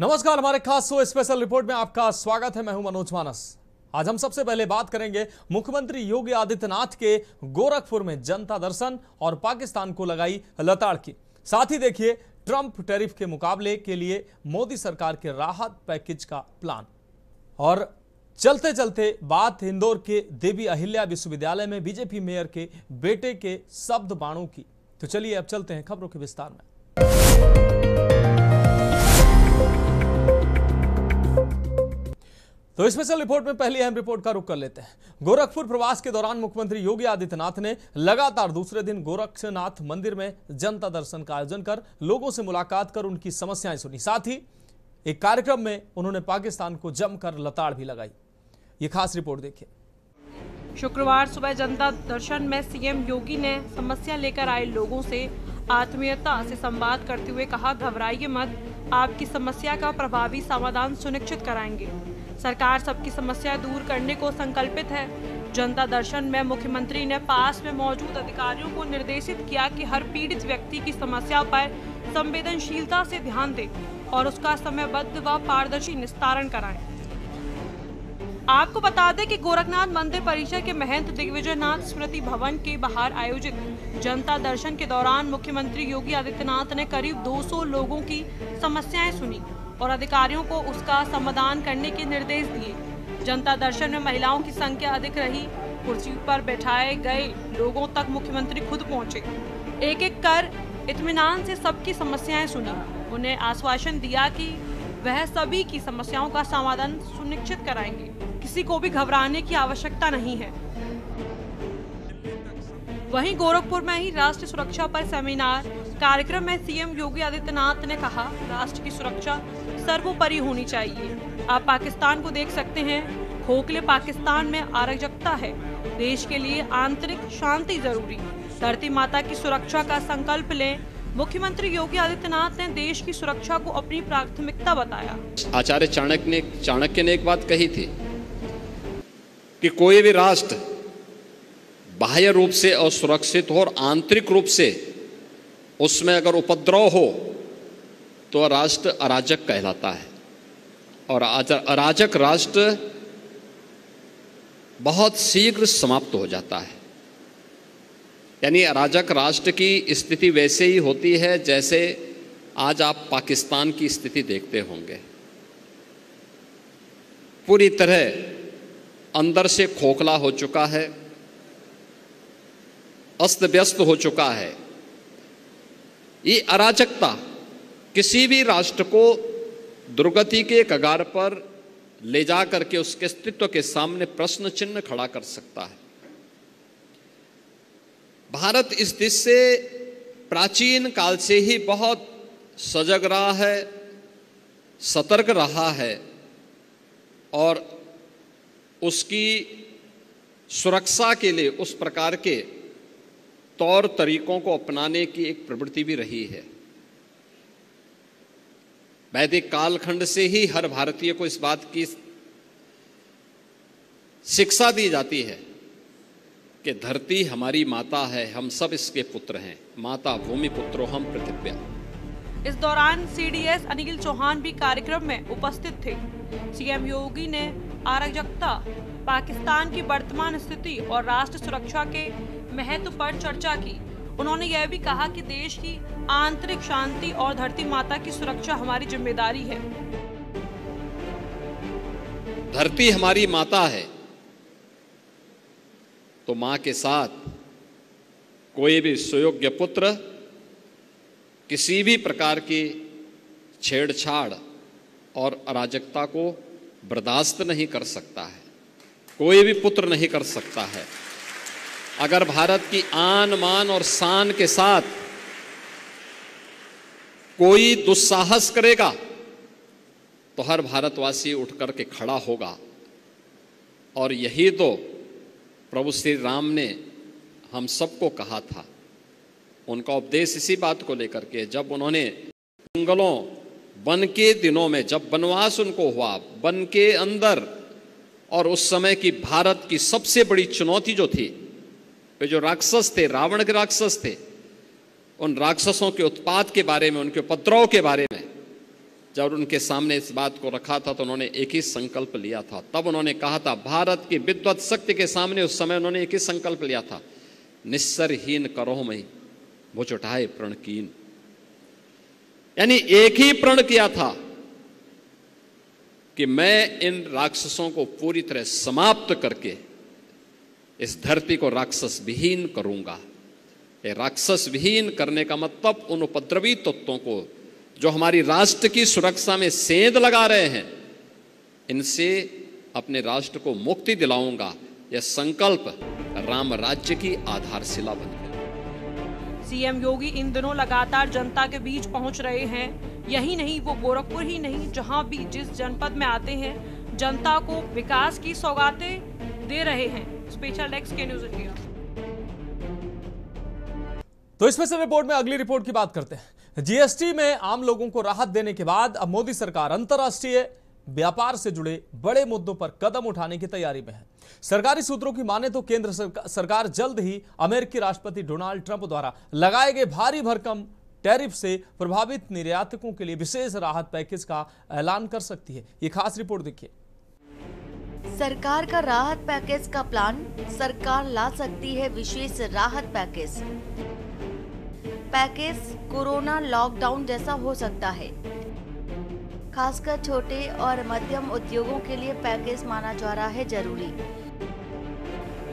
नमस्कार, हमारे खास शो स्पेशल रिपोर्ट में आपका स्वागत है। मैं हूं मनोज मानस। आज हम सबसे पहले बात करेंगे मुख्यमंत्री योगी आदित्यनाथ के गोरखपुर में जनता दर्शन और पाकिस्तान को लगाई लताड़ की। साथ ही देखिए ट्रंप टैरिफ के मुकाबले के लिए मोदी सरकार के राहत पैकेज का प्लान। और चलते चलते बात इंदौर के देवी अहिल्या विश्वविद्यालय में बीजेपी मेयर के बेटे के शब्द बाणों की। तो चलिए अब चलते हैं खबरों के विस्तार में। तो स्पेशल रिपोर्ट में पहली अहम रिपोर्ट का रुख कर लेते हैं। गोरखपुर प्रवास के दौरान मुख्यमंत्री योगी आदित्यनाथ ने लगातार दूसरे दिन गोरक्षनाथ मंदिर में जनता दर्शन का आयोजन कर लोगों से मुलाकात कर उनकी समस्याएं सुनी। साथ ही एक कार्यक्रम में उन्होंने पाकिस्तान को जमकर लताड़ भी लगाई। ये खास रिपोर्ट देखिए। शुक्रवार सुबह जनता दर्शन में सीएम योगी ने समस्या लेकर आए लोगों से आत्मीयता से संवाद करते हुए कहा, घबराइए मत, आपकी समस्या का प्रभावी समाधान सुनिश्चित कराएंगे। सरकार सबकी समस्या दूर करने को संकल्पित है। जनता दर्शन में मुख्यमंत्री ने पास में मौजूद अधिकारियों को निर्देशित किया कि हर पीड़ित व्यक्ति की समस्या पर संवेदनशीलता से ध्यान दें और उसका समयबद्ध व पारदर्शी निस्तारण कराएं। आपको बता दें कि गोरखनाथ मंदिर परिसर के महंत दिग्विजयनाथ स्मृति भवन के बाहर आयोजित जनता दर्शन के दौरान मुख्यमंत्री योगी आदित्यनाथ ने करीब 200 लोगों की समस्याएं सुनी और अधिकारियों को उसका समाधान करने के निर्देश दिए। जनता दर्शन में महिलाओं की संख्या अधिक रही। कुर्सी पर बैठाए गए लोगों तक मुख्यमंत्री खुद पहुंचे। एक एक कर इत्मीनान से सबकी समस्याएं सुनी। उन्हें आश्वासन दिया कि वह सभी की समस्याओं का समाधान सुनिश्चित कराएंगे। किसी को भी घबराने की आवश्यकता नहीं है। वहीं गोरखपुर में ही राष्ट्रीय सुरक्षा पर सेमिनार कार्यक्रम में सीएम योगी आदित्यनाथ ने कहा, राष्ट्र की सुरक्षा सर्वोपरि होनी चाहिए। आप पाकिस्तान को देख सकते हैं, खोखले पाकिस्तान में अराजकता है। देश के लिए आंतरिक शांति जरूरी। धरती माता की सुरक्षा का संकल्प लें। मुख्यमंत्री योगी आदित्यनाथ ने देश की सुरक्षा को अपनी प्राथमिकता बताया। आचार्य चाणक्य ने एक बात कही थी कि कोई भी राष्ट्र बाह्य रूप से असुरक्षित हो और आंतरिक रूप से उसमें अगर उपद्रव हो तो राष्ट्र अराजक कहलाता है। और अराजक राष्ट्र बहुत शीघ्र समाप्त हो जाता है। यानी अराजक राष्ट्र की स्थिति वैसे ही होती है जैसे आज आप पाकिस्तान की स्थिति देखते होंगे। पूरी तरह अंदर से खोखला हो चुका है, अस्त व्यस्त हो चुका है। ये अराजकता किसी भी राष्ट्र को दुर्गति के कगार पर ले जा करके उसके अस्तित्व के सामने प्रश्न चिन्ह खड़ा कर सकता है। भारत इस दिश से प्राचीन काल से ही बहुत सजग रहा है, सतर्क रहा है और उसकी सुरक्षा के लिए उस प्रकार के तौर तरीकों को अपनाने की एक प्रवृत्ति भी रही है। वैदिक कालखंड से ही हर भारतीय को इस बात की शिक्षा दी जाती है कि धरती हमारी माता है, हम सब इसके पुत्र हैं। माता भूमि पुत्रो हम पृथिव्या। इस दौरान सीडीएस अनिल चौहान भी कार्यक्रम में उपस्थित थे। सीएम योगी ने अराजकता, पाकिस्तान की वर्तमान स्थिति और राष्ट्र सुरक्षा के महत्व पर चर्चा की। उन्होंने यह भी कहा कि देश की आंतरिक शांति और धरती माता की सुरक्षा हमारी जिम्मेदारी है। धरती हमारी माता है तो मां के साथ कोई भी सुयोग्य पुत्र किसी भी प्रकार की छेड़छाड़ और अराजकता को बर्दाश्त नहीं कर सकता है। कोई भी पुत्र नहीं कर सकता है। अगर भारत की आन मान और शान के साथ कोई दुस्साहस करेगा तो हर भारतवासी उठ करके खड़ा होगा। और यही तो प्रभु श्री राम ने हम सबको कहा था। उनका उपदेश इसी बात को लेकर के, जब उन्होंने जंगलों वन के दिनों में जब वनवास उनको हुआ, वन के अंदर, और उस समय की भारत की सबसे बड़ी चुनौती जो थी, वे जो राक्षस थे, रावण के राक्षस थे, उन राक्षसों के उत्पात के बारे में, उनके उपद्रव के बारे में जब उनके सामने इस बात को रखा था तो उन्होंने एक ही संकल्प लिया था। तब उन्होंने कहा था, भारत की विद्वत शक्ति के सामने उस समय उन्होंने एक ही संकल्प लिया था, निस्सरहीन करो मई वो चुटाए प्रण कीन। यानी एक ही प्रण किया था कि मैं इन राक्षसों को पूरी तरह समाप्त करके इस धरती को राक्षस विहीन करूंगा। ये राक्षस विहीन करने का मतलब उन उपद्रवी तत्वों को जो हमारी राष्ट्र की सुरक्षा में सेंध लगा रहे हैं, इनसे अपने राष्ट्र को मुक्ति दिलाऊंगा। यह संकल्प राम राज्य की आधारशिला बन गया। सीएम योगी इन दिनों लगातार जनता के बीच पहुंच रहे हैं। यही नहीं, वो गोरखपुर ही नहीं, जहां भी जिस जनपद में आते हैं जनता को विकास की सौगातें दे रहे हैं। स्पेशल डेस्क के न्यूज़ इंडिया। तो इस स्पेशल रिपोर्ट में अगली रिपोर्ट की बात करते हैं। जीएसटी में आम लोगों को राहत देने के बाद अब मोदी सरकार अंतर्राष्ट्रीय व्यापार से जुड़े बड़े मुद्दों पर कदम उठाने की तैयारी में है। सरकारी सूत्रों की माने तो केंद्र सरकार जल्द ही अमेरिकी राष्ट्रपति डोनाल्ड ट्रंप द्वारा लगाए गए भारी भरकम टैरिफ से प्रभावित निर्यातकों के लिए विशेष राहत पैकेज का ऐलान कर सकती है। ये खास रिपोर्ट देखिए। सरकार का राहत पैकेज का प्लान, सरकार ला सकती है विशेष राहत पैकेज। पैकेज कोरोना लॉकडाउन जैसा हो सकता है। खासकर छोटे और मध्यम उद्योगों के लिए पैकेज माना जा रहा है जरूरी।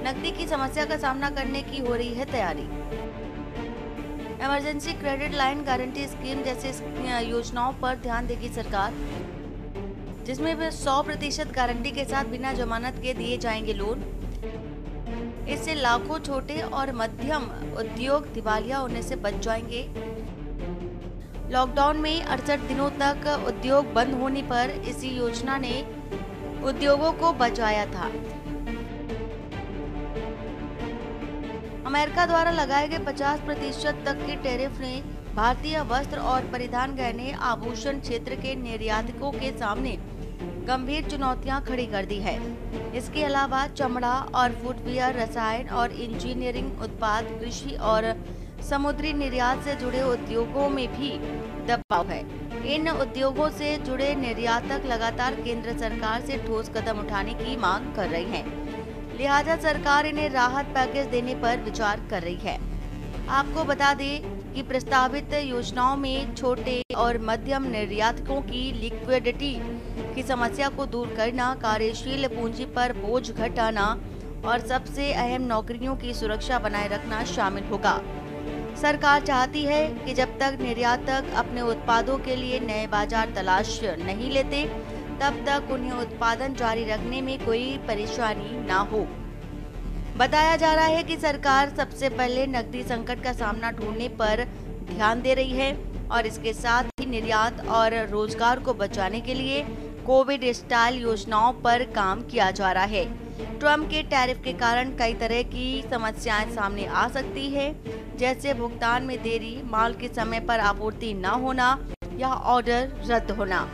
नकदी की समस्या का सामना करने की हो रही है तैयारी। Emergency credit line guarantee scheme जैसे योजनाओं पर ध्यान देगी सरकार, जिसमें वे 100% गारंटी के साथ बिना जमानत के दिए जाएंगे लोन। इससे लाखों छोटे और मध्यम उद्योग दिवालिया होने से बच जाएंगे। लॉकडाउन में 68 दिनों तक उद्योग बंद होने पर इसी योजना ने उद्योगों को बचाया था। अमेरिका द्वारा लगाए गए 50% तक के टैरिफ ने भारतीय वस्त्र और परिधान गहने आभूषण क्षेत्र के निर्यातकों के सामने गंभीर चुनौतियां खड़ी कर दी है। इसके अलावा चमड़ा और फुटवियर, रसायन और इंजीनियरिंग उत्पाद, कृषि और समुद्री निर्यात से जुड़े उद्योगों में भी दबाव है। इन उद्योगों से जुड़े निर्यातक लगातार केंद्र सरकार से ठोस कदम उठाने की मांग कर रहे हैं। लिहाजा सरकार इन्हें राहत पैकेज देने पर विचार कर रही है। आपको बता दें कि प्रस्तावित योजनाओं में छोटे और मध्यम निर्यातकों की लिक्विडिटी की समस्या को दूर करना, कार्यशील पूंजी पर बोझ घटाना और सबसे अहम नौकरियों की सुरक्षा बनाए रखना शामिल होगा। सरकार चाहती है कि जब तक निर्यातक अपने उत्पादों के लिए नए बाजार तलाश नहीं लेते, तब तक उन्हें उत्पादन जारी रखने में कोई परेशानी ना हो। बताया जा रहा है कि सरकार सबसे पहले नकदी संकट का सामना ढूंढने पर ध्यान दे रही है और इसके साथ ही निर्यात और रोजगार को बचाने के लिए कोविड स्टाइल योजनाओं पर काम किया जा रहा है। ट्रम्प के टैरिफ के कारण कई तरह की समस्याएं सामने आ सकती है, जैसे भुगतान में देरी, माल के समय पर आपूर्ति न होना या ऑर्डर रद्द होना।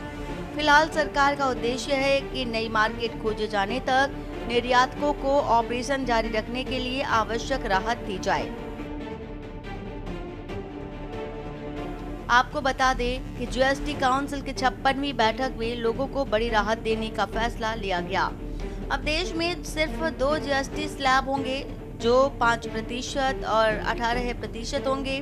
फिलहाल सरकार का उद्देश्य है कि नई मार्केट खोजे जाने तक निर्यातकों को ऑपरेशन जारी रखने के लिए आवश्यक राहत दी जाए। आपको बता दें कि जीएसटी काउंसिल की 56वीं बैठक में लोगों को बड़ी राहत देने का फैसला लिया गया। अब देश में सिर्फ 2 जीएसटी स्लैब होंगे, जो 5% और 18% होंगे।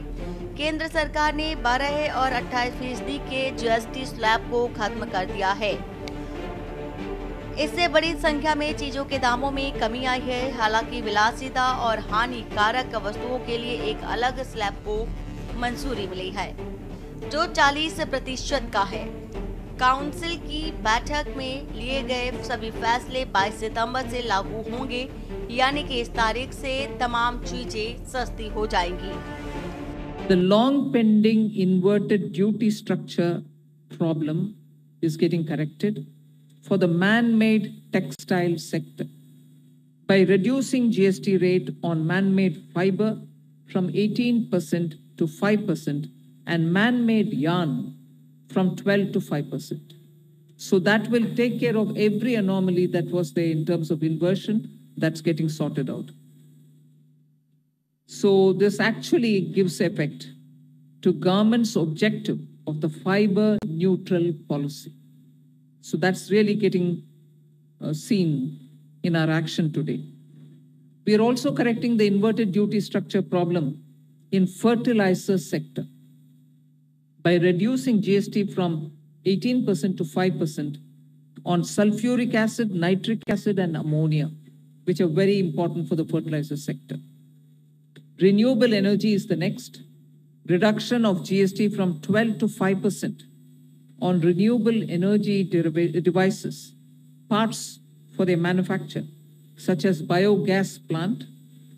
केंद्र सरकार ने 12 और 28% के जीएसटी स्लैब को खत्म कर दिया है। इससे बड़ी संख्या में चीजों के दामों में कमी आई है। हालांकि विलासिता और हानिकारक वस्तुओं के लिए एक अलग स्लैब को मंजूरी मिली है, जो 40% का है। काउंसिल की बैठक में लिए गए सभी फैसले 22 सितंबर से लागू होंगे, यानी कि इस तारीख से तमाम चीजें सस्ती हो जाएंगी। The long pending inverted duty structure problem is getting corrected for the man-made textile sector by reducing GST rate on man-made fiber from 18% to 5% and man-made yarn from 12 to 5%. So that will take care of every anomaly that was there in terms of inversion that's getting sorted out. So this actually gives effect to government's objective of the fiber neutral policy. So that's really getting seen in our action today. We are also correcting the inverted duty structure problem in fertilizer sector by reducing GST from 18% to 5% on sulfuric acid, nitric acid, and ammonia, which are very important for the fertilizer sector. Renewable energy is the next. Reduction of GST from 12 to 5% on renewable energy devices, parts for their manufacture, such as biogas plant,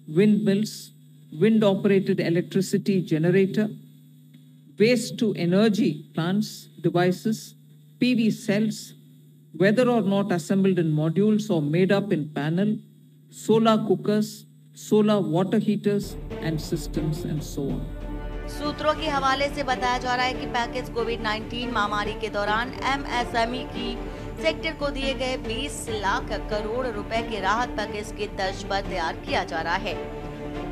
windmills, wind-operated electricity generator, waste-to-energy plants, devices, PV cells, whether or not assembled in modules or made up in panel, solar cookers, solar water heaters and systems and so on. सूत्रों के हवाले से बताया जा रहा है कि package कोविड-19 महामारी के दौरान एमएसएमई की सेक्टर को दिए गए 20 लाख करोड़ रुपए के राहत पैकेज की तर्ज पर तैयार किया जा रहा है।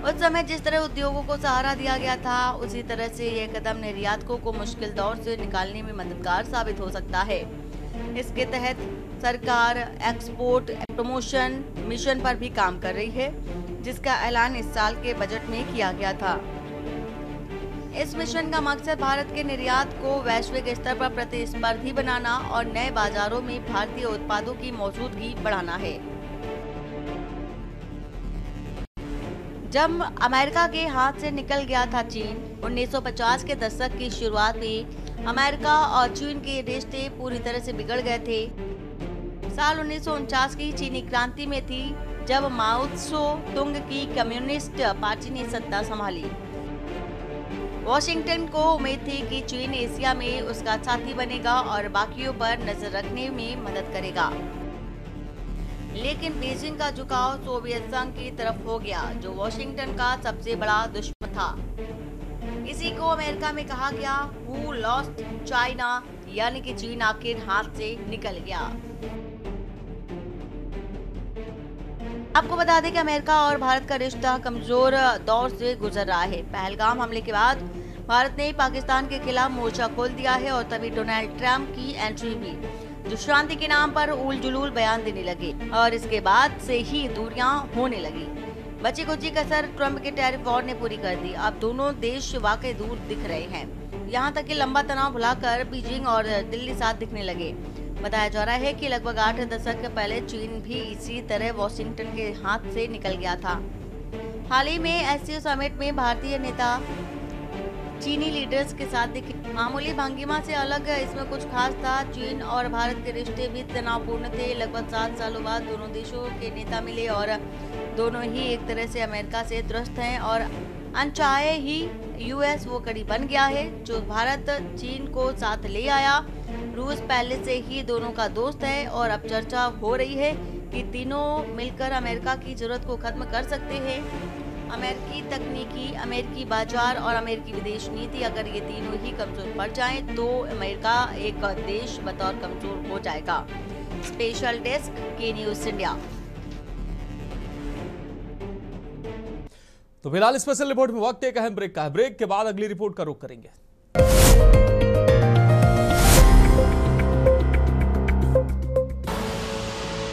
उस समय जिस तरह उद्योगों को सहारा दिया गया था, उसी तरह से यह कदम निर्यातकों को मुश्किल दौर से निकालने में मददगार साबित हो सकता है। इसके तहत सरकार एक्सपोर्ट प्रमोशन मिशन पर भी काम कर रही है, जिसका ऐलान इस साल के बजट में किया गया था। इस मिशन का मकसद भारत के निर्यात को वैश्विक स्तर पर प्रतिस्पर्धी बनाना और नए बाजारों में भारतीय उत्पादों की मौजूदगी बढ़ाना है। जब अमेरिका के हाथ से निकल गया था चीन, 1950 के दशक की शुरुआत में अमेरिका और चीन के रिश्ते पूरी तरह से बिगड़ गए थे। साल 1949 की चीनी क्रांति में थी, जब माओ त्से तुंग की कम्युनिस्ट पार्टी ने सत्ता संभाली। वॉशिंगटन को उम्मीद थी कि चीन एशिया में उसका साथी बनेगा और बाकियों पर नजर रखने में मदद करेगा, लेकिन बीजिंग का झुकाव सोवियत संघ की तरफ हो गया, जो वॉशिंगटन का सबसे बड़ा दुश्मन था। इसी को अमेरिका में कहा गया हु लॉस्ट चाइना, यानी कि चीन आखिर हाथ से निकल गया। आपको बता दें कि अमेरिका और भारत का रिश्ता कमजोर दौर से गुजर रहा है। पहलगाम हमले के बाद भारत ने पाकिस्तान के खिलाफ मोर्चा खोल दिया है और तभी डोनाल्ड ट्रंप की एंट्री हुई, जो शांति के नाम पर उल जुलूल बयान देने लगे और इसके बाद से ही दूरियां होने लगी। बची कुची कसर ट्रंप के टैरिफ वॉर ने पूरी कर दी। अब दोनों देश वाकई दूर दिख रहे हैं, यहाँ तक कि लंबा तनाव भुलाकर बीजिंग और दिल्ली साथ दिखने लगे। बताया जा रहा है कि लगभग 8 दशक पहले चीन भी इसी तरह वॉशिंगटन के हाथ से निकल गया था। हाल ही में एससीओ समिट में भारतीय नेता चीनी लीडर्स के साथ दिखे। मामूली भंगिमा से अलग इसमें कुछ खास था। चीन और भारत के रिश्ते भी तनावपूर्ण थे। लगभग 7 सालों बाद दोनों देशों के नेता मिले और दोनों ही एक तरह से अमेरिका से त्रस्त हैं और अनचाहे ही यूएस वो कड़ी बन गया है जो भारत चीन को साथ ले आया। रूस पहले से ही दोनों का दोस्त है और अब चर्चा हो रही है कि तीनों मिलकर अमेरिका की जरूरत को खत्म कर सकते हैं। अमेरिकी तकनीकी, अमेरिकी बाजार और अमेरिकी विदेश नीति, अगर ये तीनों ही कमजोर पड़ जाएं तो अमेरिका एक देश बतौर कमजोर हो जाएगा। स्पेशल डेस्क के न्यूज़ इंडिया। तो फिलहाल स्पेशल रिपोर्ट में वक्त एक अहम ब्रेक का है। ब्रेक के बाद अगली रिपोर्ट का रुख करेंगे।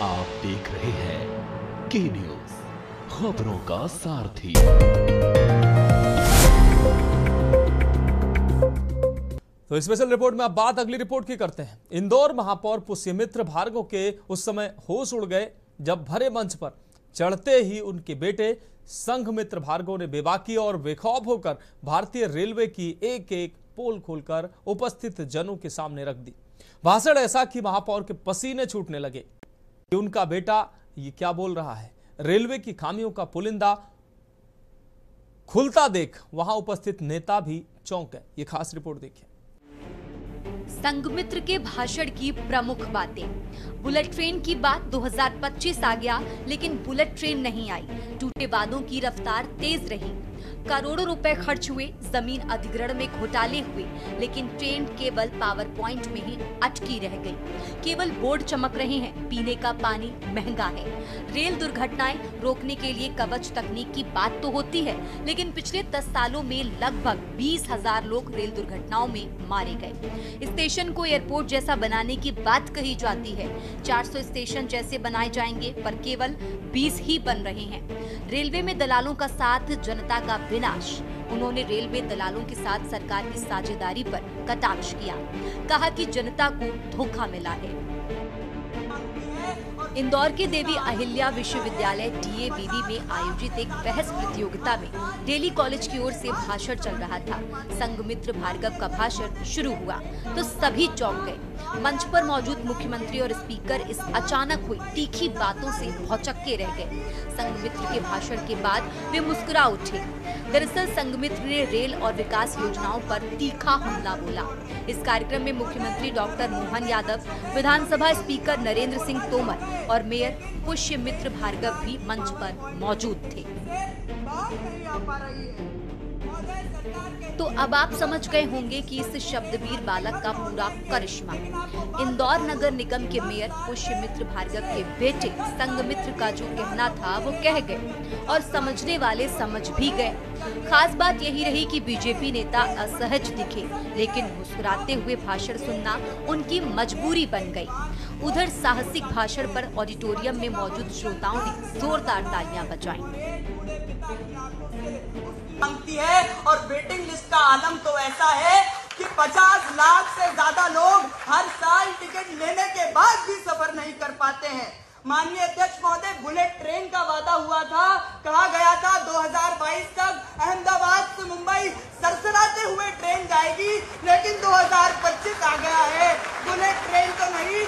आप देख रहे हैं के न्यूज़, खबरों का सारथी। तो स्पेशल रिपोर्ट में अब बात अगली रिपोर्ट की करते हैं। इंदौर महापौर पुष्यमित्र भार्गव के उस समय होश उड़ गए जब भरे मंच पर चढ़ते ही उनके बेटे संघमित्र भार्गव ने बेबाकी और बेखौफ होकर भारतीय रेलवे की एक एक पोल खोलकर उपस्थित जनों के सामने रख दी। भाषण ऐसा कि महापौर के पसीने छूटने लगे कि उनका बेटा ये क्या बोल रहा है। रेलवे की खामियों का पुलिंदा खुलता देख वहां उपस्थित नेता भी चौंक गए। ये खास रिपोर्ट देखिए। संघमित्र के भाषण की प्रमुख बातें। बुलेट ट्रेन की बात 2025 आ गया, लेकिन बुलेट ट्रेन नहीं आई। टूटे बांधों की रफ्तार तेज रही। करोड़ों रुपए खर्च हुए, जमीन अधिग्रहण में घोटाले हुए, लेकिन ट्रेन केवल पावर पॉइंट में ही अटकी रह गई। केवल बोर्ड चमक रहे हैं, पीने का पानी महंगा है। रेल दुर्घटनाएं रोकने के लिए कवच तकनीक की बात तो होती है, लेकिन पिछले 10 सालों में लगभग 20,000 लोग रेल दुर्घटनाओं में मारे गए। स्टेशन को एयरपोर्ट जैसा बनाने की बात कही जाती है। 400 स्टेशन जैसे बनाए जाएंगे, पर केवल 20 ही बन रहे हैं। रेलवे में दलालों का साथ, जनता का विनाश। उन्होंने रेलवे दलालों के साथ सरकार की साझेदारी पर कटाक्ष किया, कहा कि जनता को धोखा मिला है। इंदौर के देवी अहिल्या विश्वविद्यालय DAVV में आयोजित एक बहस प्रतियोगिता में दिल्ली कॉलेज की ओर से भाषण चल रहा था। संघमित्र भार्गव का भाषण शुरू हुआ तो सभी चौंक गए। मंच पर मौजूद मुख्यमंत्री और स्पीकर इस अचानक हुई तीखी बातों से भौचक्के रह गए। संघमित्र के भाषण के बाद वे मुस्कुरा उठे। दरअसल संघमित्र ने रेल और विकास योजनाओं पर तीखा हमला बोला। इस कार्यक्रम में मुख्यमंत्री डॉक्टर मोहन यादव, विधानसभा स्पीकर नरेंद्र सिंह तोमर और मेयर पुष्यमित्र भार्गव भी मंच पर मौजूद थे। तो अब आप समझ गए होंगे कि इस शब्दवीर बालक का पूरा करिश्मा। इंदौर नगर निगम के मेयर पुष्यमित्र भार्गव के बेटे संघमित्र का जो कहना था वो कह गए और समझने वाले समझ भी गए। खास बात यही रही कि बीजेपी नेता असहज दिखे, लेकिन मुस्कुराते हुए भाषण सुनना उनकी मजबूरी बन गई। उधर साहसिक भाषण पर ऑडिटोरियम में मौजूद श्रोताओं ने जोरदार तालियां बजाईं। है और वेटिंग लिस्ट का आलम तो ऐसा है कि 50 लाख से ज्यादा लोग हर साल टिकट लेने के बाद भी सफर नहीं कर पाते हैं। माननीय अध्यक्ष महोदय, बुलेट ट्रेन का वादा हुआ था, कहा गया था 2022 तक अहमदाबाद से मुंबई सरसराते हुए ट्रेन जाएगी, लेकिन 2025 आ गया है। बुलेट ट्रेन तो नहीं,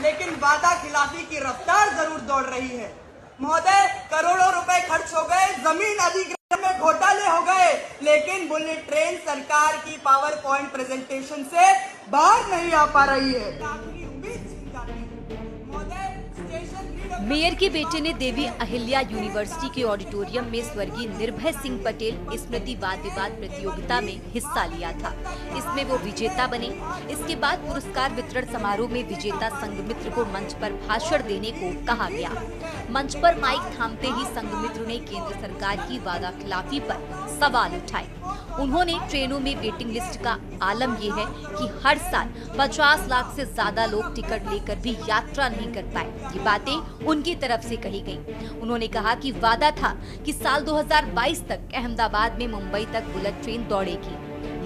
लेकिन वादा खिलाफी की रफ्तार जरूर दौड़ रही है। महोदय, करोड़ों रुपए खर्च हो गए, जमीन अधिग्रहण में घोटाले हो गए, लेकिन बुलेट ट्रेन सरकार की पावर पॉइंट प्रेजेंटेशन से बाहर नहीं आ पा रही है। मेयर के बेटे ने देवी अहिल्या यूनिवर्सिटी के ऑडिटोरियम में स्वर्गीय निर्भय सिंह पटेल स्मृति वाद विवाद प्रतियोगिता में हिस्सा लिया था। इसमें वो विजेता बने। इसके बाद पुरस्कार वितरण समारोह में विजेता संघमित्र को मंच पर भाषण देने को कहा गया। मंच पर माइक थामते ही संघमित्र ने केंद्र सरकार की वादा खिलाफी पर सवाल उठाए। उन्होंने ट्रेनों में वेटिंग लिस्ट का आलम ये है कि हर साल 50 लाख से ज्यादा लोग टिकट लेकर भी यात्रा नहीं कर पाए। ये बातें उनकी तरफ से कही गई। उन्होंने कहा कि वादा था कि साल 2022 तक अहमदाबाद में मुंबई तक बुलेट ट्रेन दौड़ेगी,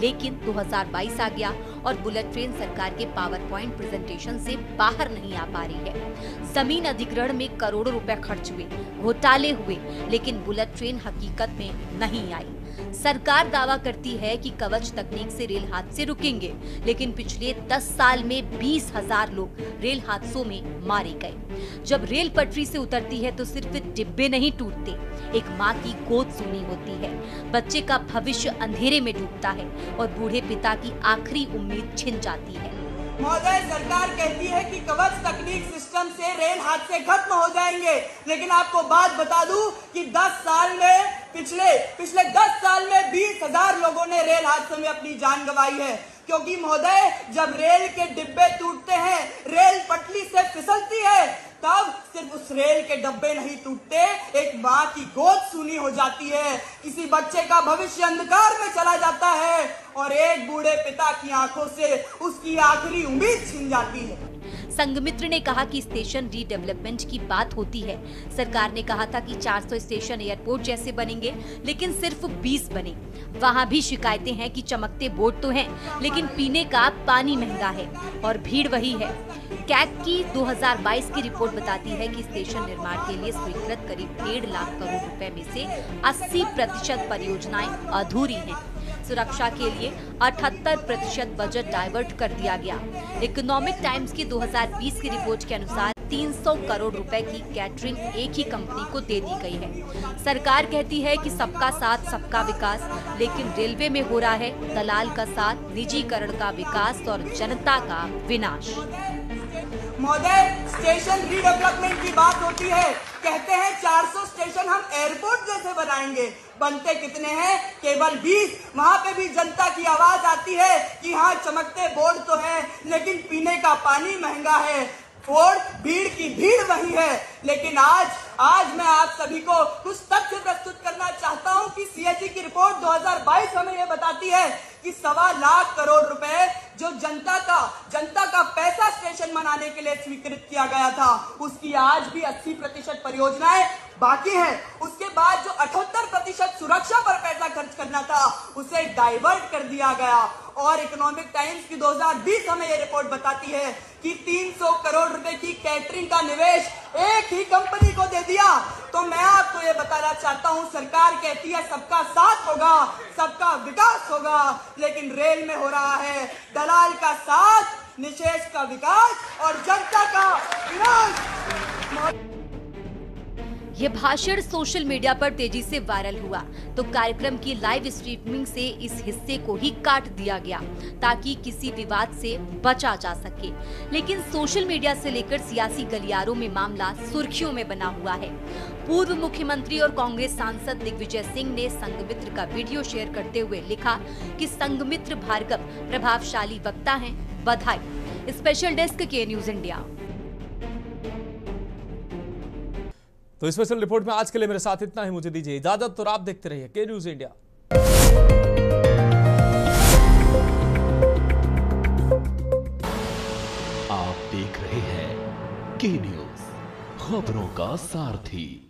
लेकिन 2022 आ गया और बुलेट ट्रेन सरकार के पावर पॉइंट प्रेजेंटेशन से बाहर नहीं आ पा रही है। जमीन अधिग्रहण में करोड़ों रुपए खर्च हुए, घोटाले हुए, लेकिन बुलेट ट्रेन हकीकत में नहीं आई। सरकार दावा करती है कि कवच तकनीक से रेल हादसे रुकेंगे, लेकिन पिछले 10 साल में 20,000 लोग रेल हादसों में मारे गए। जब रेल पटरी से उतरती है तो सिर्फ डिब्बे नहीं टूटते, एक माँ की गोद सूनी होती है, बच्चे का भविष्य अंधेरे में डूबता है और बूढ़े पिता की आखिरी उम्मीद छिन जाती है। महोदय, सरकार कहती है कि कवच तकनीक सिस्टम से रेल हादसे खत्म हो जाएंगे, लेकिन आपको बात बता दूं कि 10 साल में पिछले 10 साल में 20,000 लोगों ने रेल हादसों में अपनी जान गंवाई है। क्योंकि महोदय, जब रेल के डिब्बे टूटते हैं, रेल पटरी से फिसलती है, तब सिर्फ उस रेल के डब्बे नहीं टूटते, एक माँ की गोद सूनी हो जाती है, किसी बच्चे का भविष्य अंधकार में चला जाता है और एक बूढ़े पिता की आंखों से उसकी आखिरी उम्मीद छिन जाती है। संघमित्र ने कहा कि स्टेशन रीडेवलपमेंट की बात होती है। सरकार ने कहा था कि 400 स्टेशन एयरपोर्ट जैसे बनेंगे, लेकिन सिर्फ 20 बने। वहाँ भी शिकायतें हैं कि चमकते बोर्ड तो हैं, लेकिन पीने का पानी महंगा है और भीड़ वही है। कैग की 2022 की रिपोर्ट बताती है कि स्टेशन निर्माण के लिए स्वीकृत करीब 1.5 लाख करोड़ रुपए में से 80% परियोजनाएं अधूरी हैं। सुरक्षा के लिए 78% बजट डाइवर्ट कर दिया गया। इकोनॉमिक टाइम्स की 2020 की रिपोर्ट के अनुसार 300 करोड़ रुपए की कैटरिंग एक ही कंपनी को दे दी गई है। सरकार कहती है कि सबका साथ सबका विकास, लेकिन रेलवे में हो रहा है दलाल का साथ, निजीकरण का विकास और जनता का विनाश। महोदय, स्टेशन रीडेवलपमेंट की बात होती है, कहते हैं 400 स्टेशन हम एयरपोर्ट जैसे बनाएंगे, बनते कितने हैं? केवल 20। वहां पे भी जनता की आवाज आती है कि हाँ चमकते बोर्ड तो है, लेकिन पीने का पानी महंगा है। बोर्ड, भीड़ की भीड़ वही है। लेकिन आज मैं आप सभी को कुछ तथ्य प्रस्तुत करना चाहता हूं कि सीएजी की रिपोर्ट 2022 हमें यह बताती है कि 1.25 लाख करोड़ रुपए जो जनता का पैसा स्टेशन बनाने के लिए स्वीकृत किया गया था, उसकी आज भी 80% परियोजनाएं बाकी है। उसके बाद जो 78% सुरक्षा पर पैसा खर्च करना था, उसे डाइवर्ट कर दिया गया। और इकोनॉमिक टाइम्स की 2020 हमें यह रिपोर्ट बताती है कि 300 करोड़ रुपए की कैटरिंग का निवेश एक ही कंपनी को दे दिया। तो मैं आपको ये बताना चाहता हूं, सरकार कहती है सबका साथ होगा, सबका विकास होगा, लेकिन रेल में हो रहा है दलाल का साथ, निशेष का विकास और जनता का विनाश। यह भाषण सोशल मीडिया पर तेजी से वायरल हुआ तो कार्यक्रम की लाइव स्ट्रीमिंग से इस हिस्से को ही काट दिया गया ताकि किसी विवाद से बचा जा सके। लेकिन सोशल मीडिया से लेकर सियासी गलियारों में मामला सुर्खियों में बना हुआ है। पूर्व मुख्यमंत्री और कांग्रेस सांसद दिग्विजय सिंह ने संघमित्र का वीडियो शेयर करते हुए लिखा कि संघमित्र भार्गव प्रभावशाली वक्ता हैं, बधाई। स्पेशल डेस्क के न्यूज इंडिया। तो स्पेशल रिपोर्ट में आज के लिए मेरे साथ इतना ही। मुझे दीजिए इजाजत और आप देखते रहिए के न्यूज इंडिया। आप देख रहे हैं के न्यूज, खबरों का सारथी।